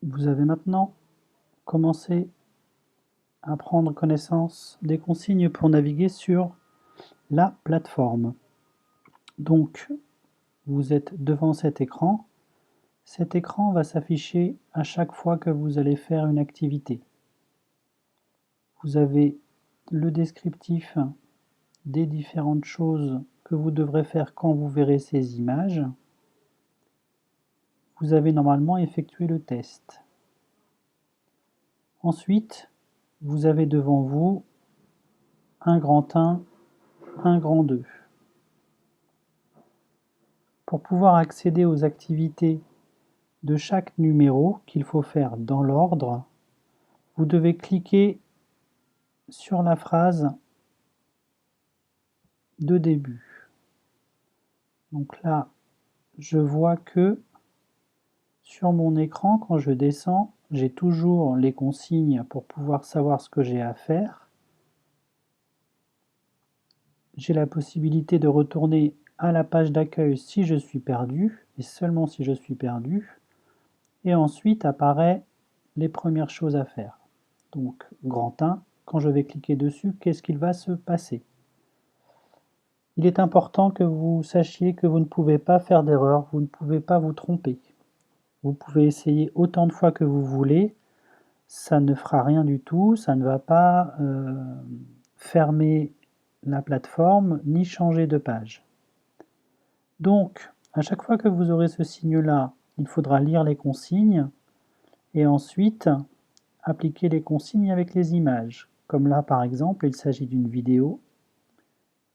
Vous avez maintenant commencé à prendre connaissance des consignes pour naviguer sur la plateforme. Donc, vous êtes devant cet écran. Cet écran va s'afficher à chaque fois que vous allez faire une activité. Vous avez le descriptif des différentes choses que vous devrez faire quand vous verrez ces images. Vous avez normalement effectué le test. Ensuite, vous avez devant vous un grand 1, un grand 2. Pour pouvoir accéder aux activités de chaque numéro qu'il faut faire dans l'ordre, vous devez cliquer sur la phrase de début. Donc là, je vois que sur mon écran, quand je descends, j'ai toujours les consignes pour pouvoir savoir ce que j'ai à faire. J'ai la possibilité de retourner à la page d'accueil si je suis perdu, et seulement si je suis perdu. Et ensuite apparaît les premières choses à faire. Donc, grand 1, quand je vais cliquer dessus, qu'est-ce qu'il va se passer? Il est important que vous sachiez que vous ne pouvez pas faire d'erreur, vous ne pouvez pas vous tromper. Vous pouvez essayer autant de fois que vous voulez, ça ne fera rien du tout, ça ne va pas fermer la plateforme ni changer de page. Donc, à chaque fois que vous aurez ce signe-là, il faudra lire les consignes et ensuite appliquer les consignes avec les images. Comme là, par exemple, il s'agit d'une vidéo,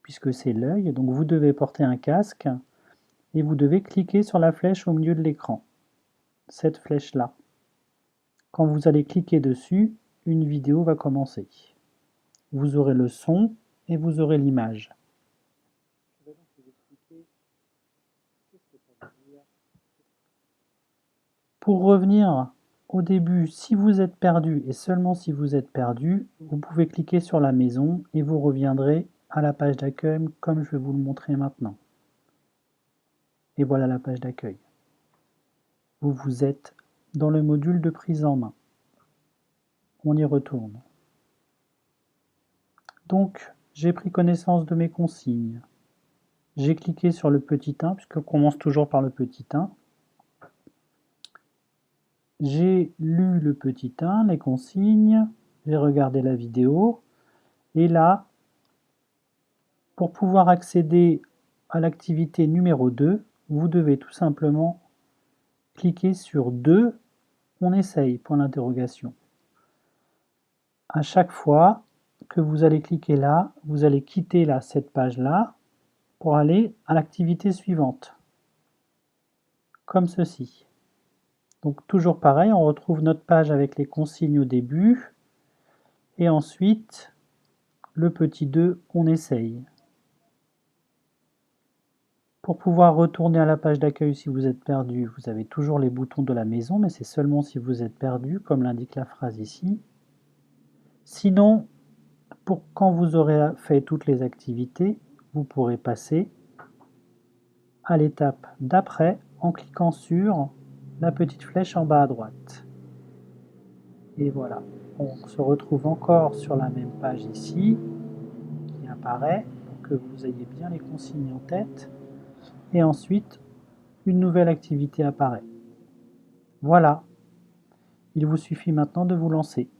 puisque c'est l'œil, donc vous devez porter un casque et vous devez cliquer sur la flèche au milieu de l'écran, cette flèche-là. Quand vous allez cliquer dessus, une vidéo va commencer. Vous aurez le son et vous aurez l'image. Je vais donc vous expliquer qu'est-ce que ça veut dire. Pour revenir au début, si vous êtes perdu, et seulement si vous êtes perdu, vous pouvez cliquer sur la maison et vous reviendrez à la page d'accueil comme je vais vous le montrer maintenant. Et voilà la page d'accueil. Vous êtes dans le module de prise en main. On y retourne. Donc, j'ai pris connaissance de mes consignes. J'ai cliqué sur le petit 1, puisqu'on commence toujours par le petit 1. J'ai lu le petit 1, les consignes, j'ai regardé la vidéo, et là, pour pouvoir accéder à l'activité numéro 2, vous devez tout simplement cliquer sur 2, on essaye, point d'interrogation. À chaque fois que vous allez cliquer là, vous allez quitter là, cette page-là pour aller à l'activité suivante, comme ceci. Donc toujours pareil, on retrouve notre page avec les consignes au début, et ensuite, le petit 2, on essaye. Pour pouvoir retourner à la page d'accueil si vous êtes perdu, vous avez toujours les boutons de la maison, mais c'est seulement si vous êtes perdu, comme l'indique la phrase ici. Sinon, pour quand vous aurez fait toutes les activités, vous pourrez passer à l'étape d'après en cliquant sur la petite flèche en bas à droite. Et voilà, on se retrouve encore sur la même page ici, qui apparaît, pour que vous ayez bien les consignes en tête. Et ensuite, une nouvelle activité apparaît. Voilà, il vous suffit maintenant de vous lancer.